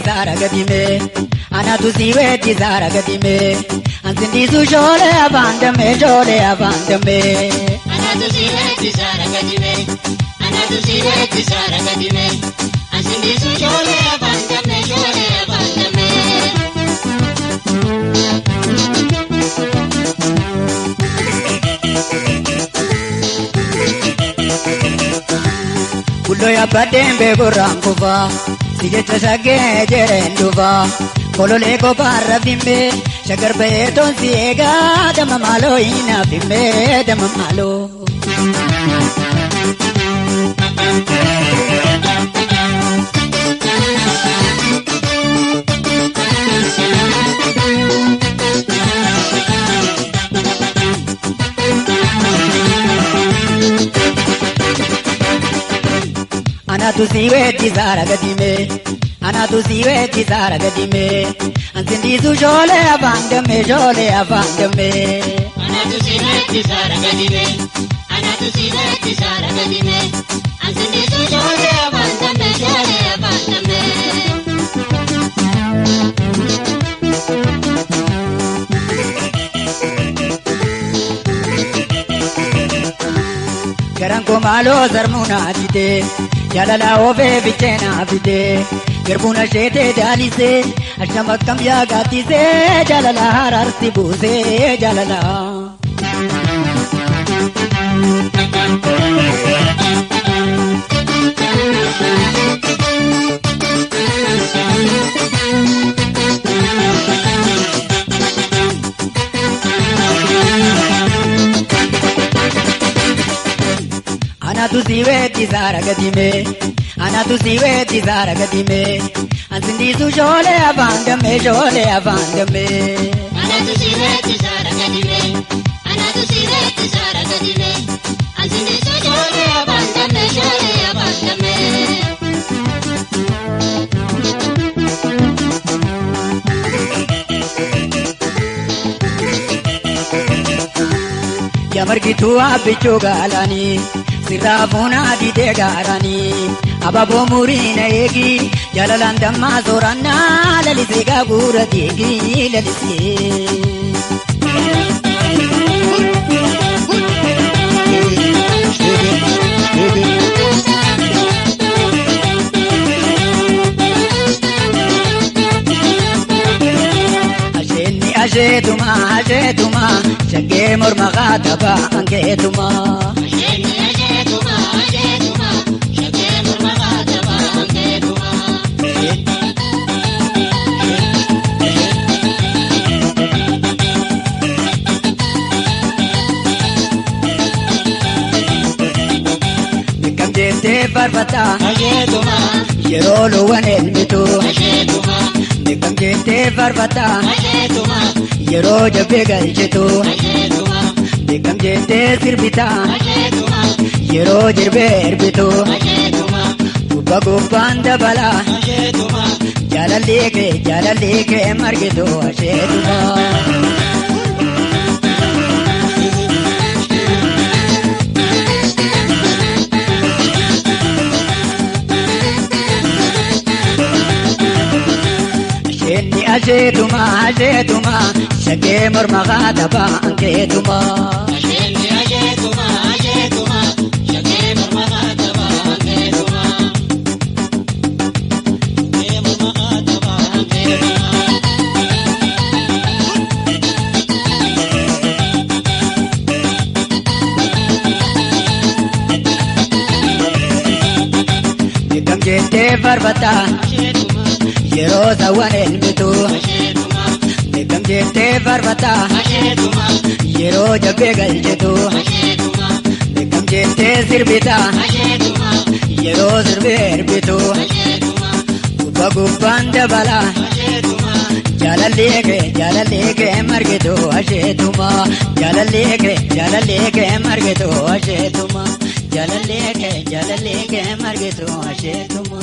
Zara Gadime, Anatu Siweti Zara Gadime, Antindisu Jole Avandame, Jole Avandame. Anatu Siweti Zara Gadime, Anatu Siweti Zara Gadime, Antindisu Jole Avandame, Jole Avandame. Kullo ya badembe goranguva, sijecha shage jerenduva. Kolole ko barra bimbe, shagar beton siega, dama malo ina bimbe, dama malo. Anatu Siweti Zara Gadime, Anatu Siweti Zara Gadime, Antindisu Jole Avandame, Jole Avandame. Anatu Siweti Zara Gadime, Anatu Siweti Zara Gadime, Antindisu Jole Avandame, Jole Avandame. Garanko malo zarmuna dide, jalala ove vichena vide. Gerbuna shete dalise, ashamak kamya gatise, jalala harar tibuse, jalala. Anatu Siweti Zara Gadime, Anatu Siweti Zara Gadime, Antindisu Jole Avandame, Jole Avandame. Anatu Siweti Zara Gadime, Anatu Siweti Zara Gadime, Antindisu Jole Avandame, Jole Avandame. Yamargitu abichu galani, sirafuna dide garani. Ababo murina egi, jalalandamma zoranna, lalise gagura digi, lalise. Ajetuma, ajetuma, shage mormagataba angetuma. Ajetuma, ajetuma, shage mormagataba angetuma. Mikam jete barbata, Ajetuma, yerolo wanel mitu. ajetuma, Mikam jete barbata, ajetuma, yero jabe galchitu. ajetuma, Mikam jete sirbita, ajetuma, yero jirbe erbitu. ajetuma, Gubba gubbanda bala, ajetuma. jalalike margitu ashetuma. Ajetuma, ajetuma, shage mormagataba angetuma. Ajetuma, ajetuma, shage mormagataba angetuma. Shage mormagataba angetuma. Mikam jete barbata, Ajetuma, yero zawan elmitu. ajetuma, Mikam jete barbata, ajetuma, yero jabe galchitu. ajetuma, Mikam jete sirbita, ajetuma, yero sirbe erbitu. ajetuma, Gubba gubbanda bala, ajetuma, jalalike margitu ashetuma. Jalalike margitu ashetuma. Jalalike margitu ashetuma.